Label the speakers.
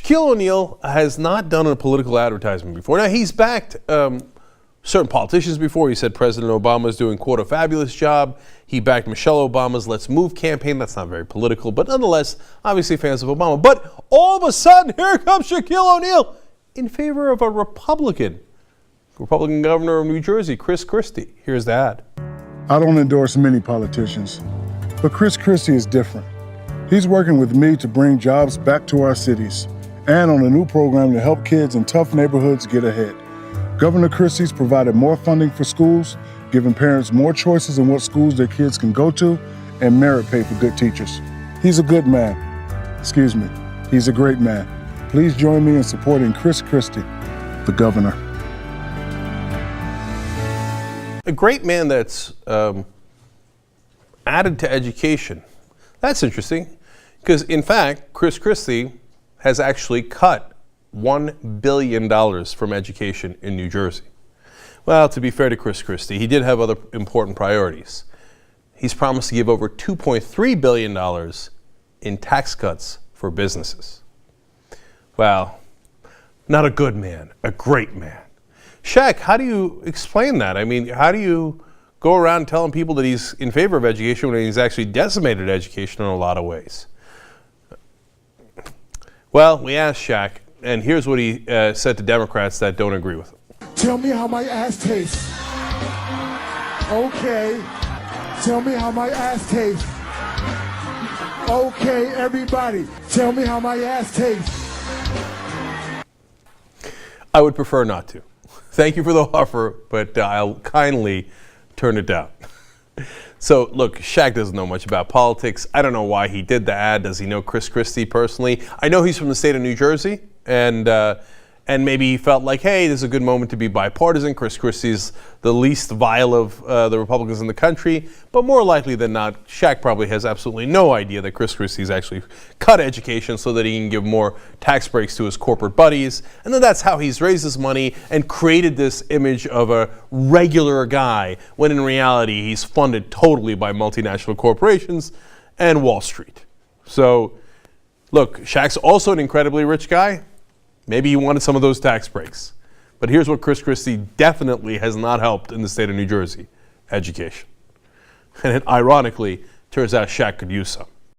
Speaker 1: Shaquille O'Neal has not done a political advertisement before. Now, he's backed certain politicians before. He said President Obama is doing, quote, a fabulous job. He backed Michelle Obama's Let's Move campaign. That's not very political, but nonetheless, obviously fans of Obama. But all of a sudden, here comes Shaquille O'Neal in favor of a Republican governor of New Jersey, Chris Christie. Here's the ad.
Speaker 2: I don't endorse many politicians, but Chris Christie is different. He's working with me to bring jobs back to our cities and on a new program to help kids in tough neighborhoods get ahead. Governor Christie's provided more funding for schools, giving parents more choices in what schools their kids can go to, and merit pay for good teachers. He's a good man. Excuse me, he's a great man. Please join me in supporting Chris Christie, the governor.
Speaker 1: A great man that's added to education. That's interesting, because in fact, Chris Christie has actually cut $1 billion from education in New Jersey. Well, to be fair to Chris Christie, he did have other important priorities. He's promised to give over $2.3 billion in tax cuts for businesses. Well, not a good man, a great man. Shaq, how do you explain that? I mean, how do you go around telling people that he's in favor of education when he's actually decimated education in a lot of ways? Well, we asked Shaq, and here's what he said to Democrats that don't agree with him.
Speaker 3: Tell me how my ass tastes. Okay. Tell me how my ass tastes. Okay, everybody. Tell me how my ass tastes.
Speaker 1: I would prefer not to. Thank you for the offer, but I'll kindly turn it down. So, look, Shaq doesn't know much about politics. I don't know why he did the ad. Does he know Chris Christie personally? I know he's from the state of New Jersey, and maybe he felt like, hey, this is a good moment to be bipartisan. Chris Christie's the least vile of the Republicans in the country. But more likely than not, Shaq probably has absolutely no idea that Chris Christie's actually cut education so that he can give more tax breaks to his corporate buddies. And then that's how he's raised his money and created this image of a regular guy, when in reality he's funded totally by multinational corporations and Wall Street. So, look, Shaq's also an incredibly rich guy. Maybe he wanted some of those tax breaks. But here's what Chris Christie definitely has not helped in the state of New Jersey: education. And it ironically turns out Shaq could use some.